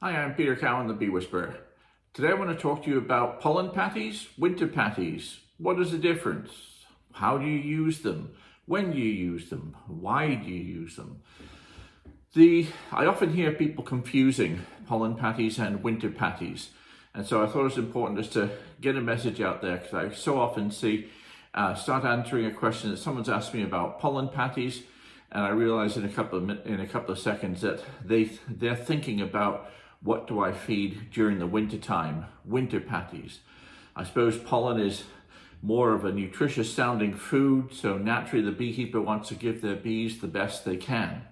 Hi, I'm Peter Cowan, the Bee Whisperer. Today I want to talk to you about pollen patties, winter patties. What is the difference? How do you use them? When do you use them? Why do you use them? I often hear people confusing pollen patties and winter patties. And so I thought it was important just to get a message out there, because I so often start answering a question that someone's asked me about pollen patties, and I realize in a couple of seconds that they're thinking about, what do I feed during the winter time? Winter patties. I suppose pollen is more of a nutritious sounding food, so naturally the beekeeper wants to give their bees the best they can.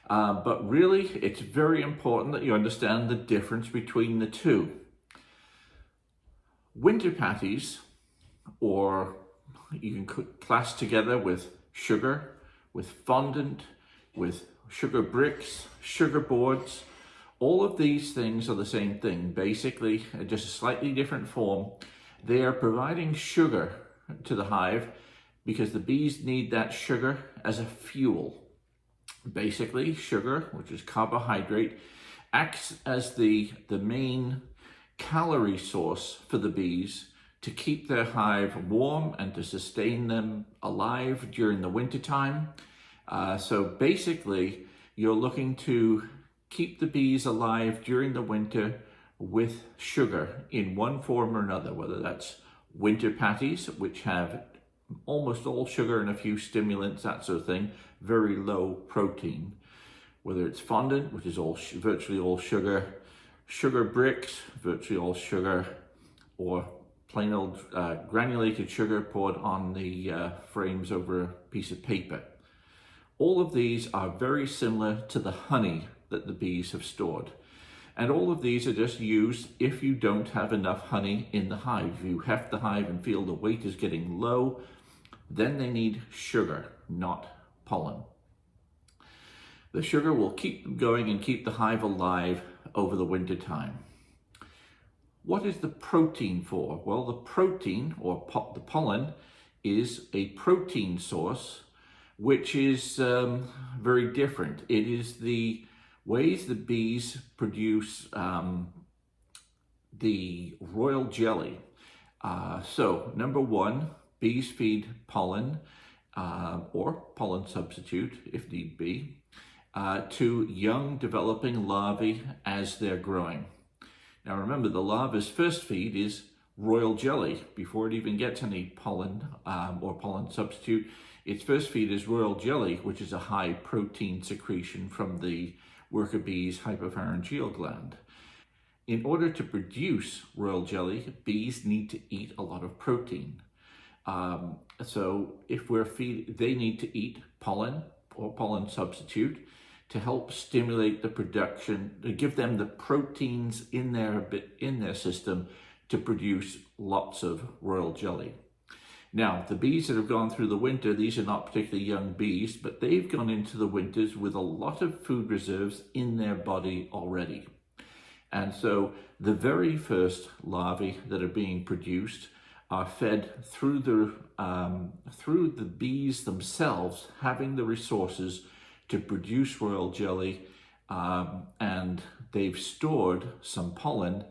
But really, it's very important that you understand the difference between the two. Winter patties, or you can class together with sugar, with fondant, with sugar bricks, sugar boards. All of these things are the same thing, basically, just a slightly different form. They are providing sugar to the hive because the bees need that sugar as a fuel. Basically, sugar, which is carbohydrate, acts as the main calorie source for the bees to keep their hive warm and to sustain them alive during the winter time. So basically, you're looking to keep the bees alive during the winter with sugar in one form or another, whether that's winter patties, which have almost all sugar and a few stimulants, that sort of thing, very low protein. Whether it's fondant, which is virtually all sugar, sugar bricks, virtually all sugar, or plain old granulated sugar poured on the frames over a piece of paper. All of these are very similar to the honey that the bees have stored. And all of these are just used if you don't have enough honey in the hive. If you heft the hive and feel the weight is getting low, then they need sugar, not pollen. The sugar will keep going and keep the hive alive over the winter time. What is the protein for? Well, the protein, or the pollen, is a protein source, which is very different. It is the ways the bees produce the royal jelly. So number one, bees feed pollen or pollen substitute, if need be, to young developing larvae as they're growing. Now remember, the larva's first feed is royal jelly. Before it even gets any pollen or pollen substitute, its first feed is royal jelly, which is a high protein secretion from the worker bee's hypopharyngeal gland. In order to produce royal jelly, bees need to eat a lot of protein. So if they need to eat pollen or pollen substitute to help stimulate the production, to give them the proteins in their system to produce lots of royal jelly. Now, the bees that have gone through the winter, these are not particularly young bees, but they've gone into the winters with a lot of food reserves in their body already. And so the very first larvae that are being produced are fed through the bees themselves, having the resources to produce royal jelly, and they've stored some pollen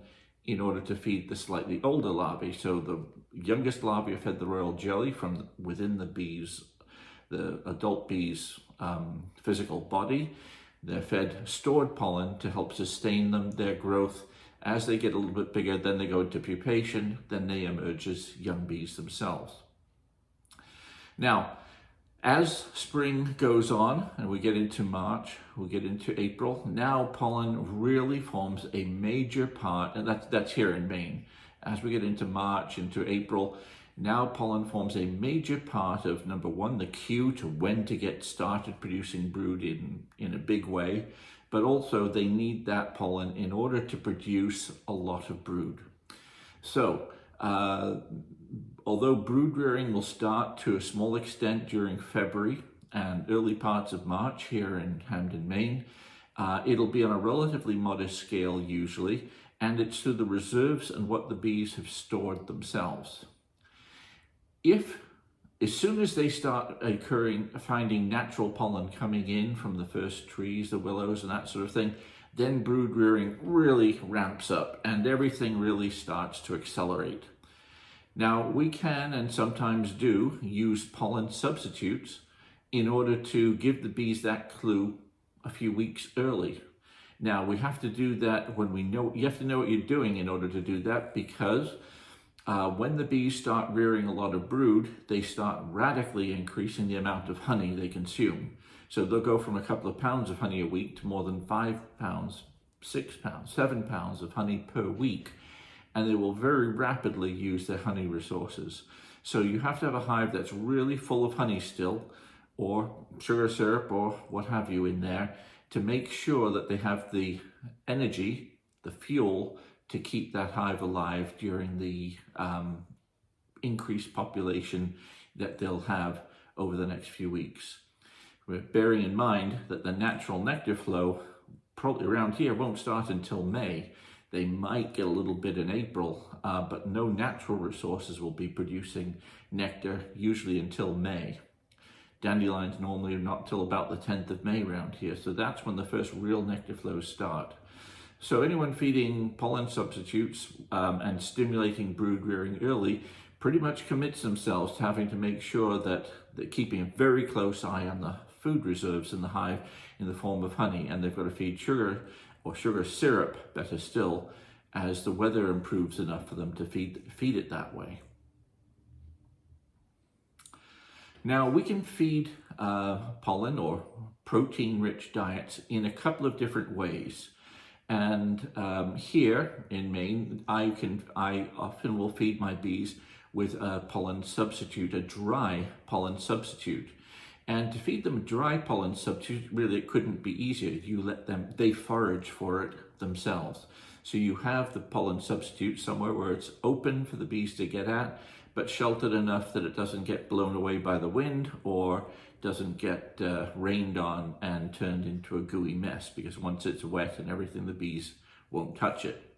in order to feed the slightly older larvae. So the youngest larvae are fed the royal jelly from within the adult bee's physical body. They're fed stored pollen to help sustain their growth. As they get a little bit bigger, then they go into pupation, then they emerge as young bees themselves. Now, as spring goes on and we get into March, we get into April, now pollen really forms a major part, and that's here in Maine. As we get into March, into April, now pollen forms a major part of, number one, the cue to when to get started producing brood in a big way, but also they need that pollen in order to produce a lot of brood. So, although brood rearing will start to a small extent during February and early parts of March here in Hamden, Maine, it'll be on a relatively modest scale usually, and it's through the reserves and what the bees have stored themselves. As soon as they start finding natural pollen coming in from the first trees, the willows and that sort of thing, then brood rearing really ramps up and everything really starts to accelerate. Now, we can and sometimes do use pollen substitutes in order to give the bees that clue a few weeks early. Now, we have to do that when we know, you have to know what you're doing in order to do that, because when the bees start rearing a lot of brood, they start radically increasing the amount of honey they consume. So they'll go from a couple of pounds of honey a week to more than 5 pounds, 6 pounds, 7 pounds of honey per week. And they will very rapidly use their honey resources. So you have to have a hive that's really full of honey still, or sugar syrup, or what have you in there, to make sure that they have the energy, the fuel, to keep that hive alive during the increased population that they'll have over the next few weeks. Bearing in mind that the natural nectar flow probably around here won't start until May. They might get a little bit in April, but no natural resources will be producing nectar usually until May. Dandelions normally are not till about the 10th of May around here, so that's when the first real nectar flows start. So anyone feeding pollen substitutes and stimulating brood rearing early pretty much commits themselves to having to make sure that they're keeping a very close eye on the food reserves in the hive in the form of honey, and they've got to feed sugar or sugar syrup, better still, as the weather improves enough for them to feed it that way. Now, we can feed pollen or protein-rich diets in a couple of different ways. And here in Maine, I often will feed my bees with a pollen substitute, a dry pollen substitute. And to feed them a dry pollen substitute, really it couldn't be easier. You let them, they forage for it themselves. So you have the pollen substitute somewhere where it's open for the bees to get at, but sheltered enough that it doesn't get blown away by the wind or doesn't get rained on and turned into a gooey mess, because once it's wet and everything, the bees won't touch it.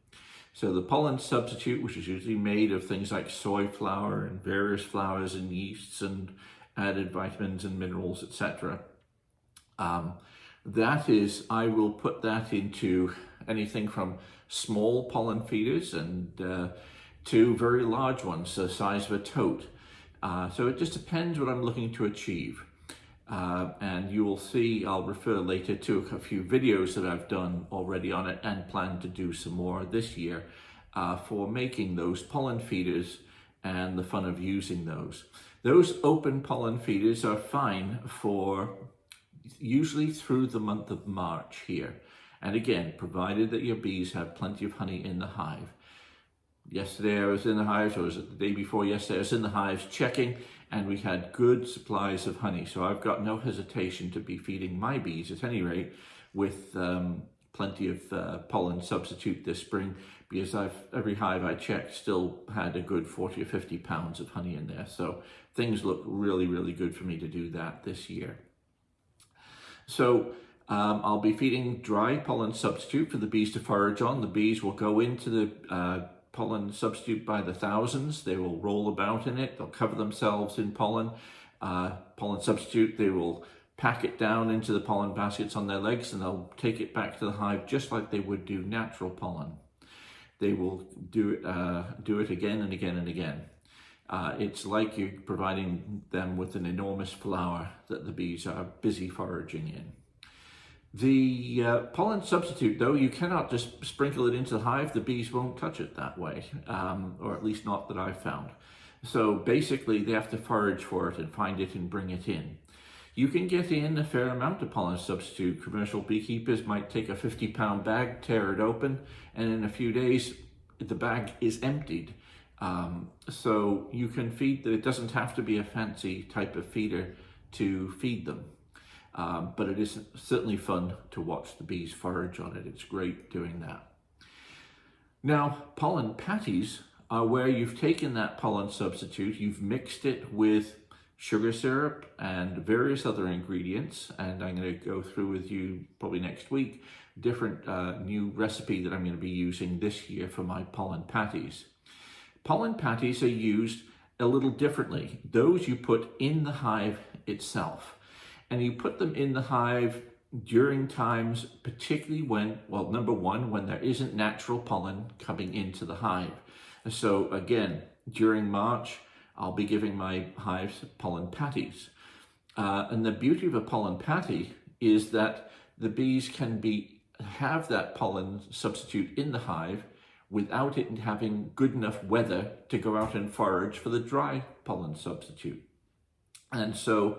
So the pollen substitute, which is usually made of things like soy flour and various flours and yeasts and added vitamins and minerals, etc. That is, I will put that into anything from small pollen feeders and to very large ones, the size of a tote. So it just depends what I'm looking to achieve. And you will see, I'll refer later to a few videos that I've done already on it and plan to do some more this year for making those pollen feeders and the fun of using those. Those open pollen feeders are fine for usually through the month of March here. And again, provided that your bees have plenty of honey in the hive. Yesterday I was in the hives, or was it the day before yesterday, I was in the hives checking, and we had good supplies of honey. So I've got no hesitation to be feeding my bees, at any rate, with plenty of pollen substitute this spring, because every hive I checked still had a good 40 or 50 pounds of honey in there. So things look really, really good for me to do that this year. So I'll be feeding dry pollen substitute for the bees to forage on. The bees will go into the pollen substitute by the thousands. They will roll about in it. They'll cover themselves in pollen. Pollen substitute, they will pack it down into the pollen baskets on their legs, and they'll take it back to the hive just like they would do natural pollen. They will do it again and again and again. It's like you're providing them with an enormous flower that the bees are busy foraging in. The pollen substitute, though, you cannot just sprinkle it into the hive. The bees won't touch it that way, or at least not that I've found. So basically, they have to forage for it and find it and bring it in. You can get in a fair amount of pollen substitute. Commercial beekeepers might take a 50-pound bag, tear it open, and in a few days, the bag is emptied. So you can feed, it doesn't have to be a fancy type of feeder to feed them. But it is certainly fun to watch the bees forage on it. It's great doing that. Now, pollen patties are where you've taken that pollen substitute, you've mixed it with sugar syrup and various other ingredients, and I'm going to go through with you probably next week different new recipe that I'm going to be using this year for my pollen patties. Pollen patties are used a little differently. Those you put in the hive itself. And you put them in the hive during times, particularly when, well, number one, when there isn't natural pollen coming into the hive. So again, during March, I'll be giving my hives pollen patties. And the beauty of a pollen patty is that the bees can have that pollen substitute in the hive without it having good enough weather to go out and forage for the dry pollen substitute. And so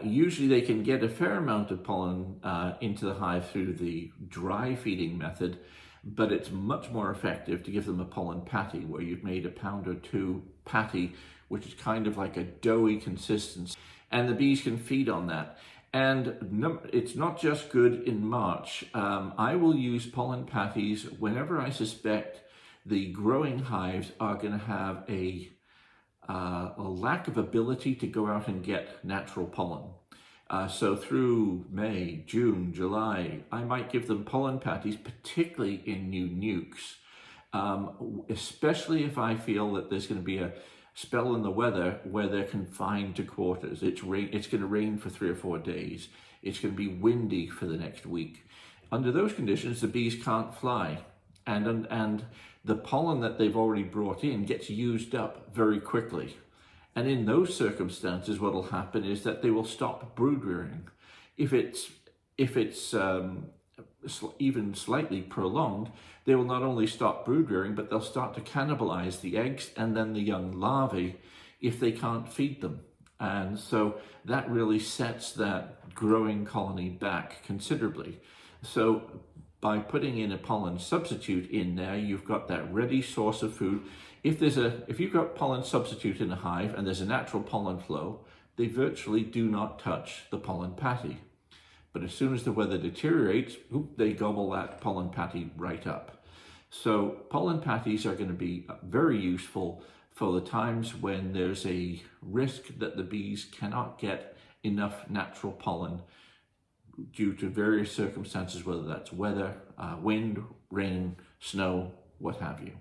usually they can get a fair amount of pollen into the hive through the dry feeding method, but it's much more effective to give them a pollen patty where you've made a pound or two patty, which is kind of like a doughy consistency, and the bees can feed on that. And it's not just good in March. I will use pollen patties whenever I suspect the growing hives are going to have a lack of ability to go out and get natural pollen. So through May, June, July, I might give them pollen patties, particularly in new nukes, especially if I feel that there's going to be a spell in the weather where they're confined to quarters. It's going to rain for 3 or 4 days. It's going to be windy for the next week. Under those conditions, the bees can't fly, and the pollen that they've already brought in gets used up very quickly. And in those circumstances, what will happen is that they will stop brood rearing. If it's even slightly prolonged, they will not only stop brood rearing, but they'll start to cannibalize the eggs and then the young larvae if they can't feed them. And so that really sets that growing colony back considerably. So by putting in a pollen substitute in there, you've got that ready source of food. If you've got pollen substitute in a hive and there's a natural pollen flow, they virtually do not touch the pollen patty. But as soon as the weather deteriorates, they gobble that pollen patty right up. So pollen patties are going to be very useful for the times when there's a risk that the bees cannot get enough natural pollen due to various circumstances, whether that's weather, wind, rain, snow, what have you.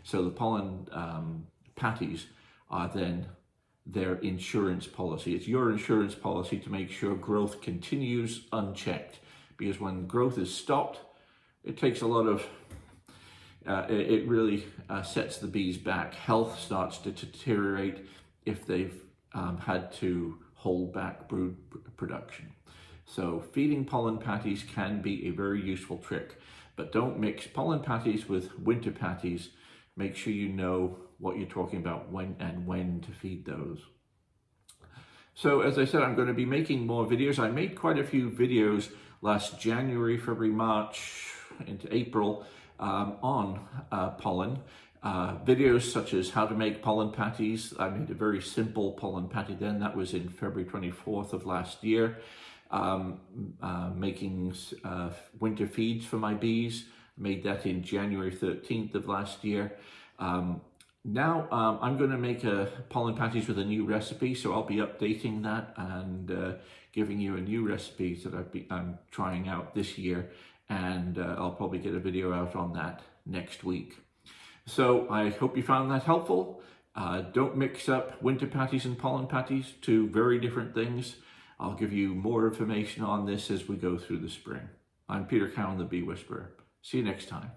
So the pollen patties are then their insurance policy. It's your insurance policy to make sure growth continues unchecked, because when growth is stopped, it takes a lot of, it really sets the bees back. Health starts to deteriorate if they've had to hold back brood production. So feeding pollen patties can be a very useful trick, but don't mix pollen patties with winter patties. Make sure you know what you're talking about when to feed those. So as I said, I'm going to be making more videos. I made quite a few videos last January, February, March into April on pollen. Videos such as how to make pollen patties. I made a very simple pollen patty then. That was in February 24th of last year. Making winter feeds for my bees. Made that in January 13th of last year. Now I'm going to make pollen patties with a new recipe, so I'll be updating that and giving you a new recipe that I'm trying out this year, and I'll probably get a video out on that next week. So I hope you found that helpful. Don't mix up winter patties and pollen patties, two very different things. I'll give you more information on this as we go through the spring. I'm Peter Cowan, the Bee Whisperer. See you next time.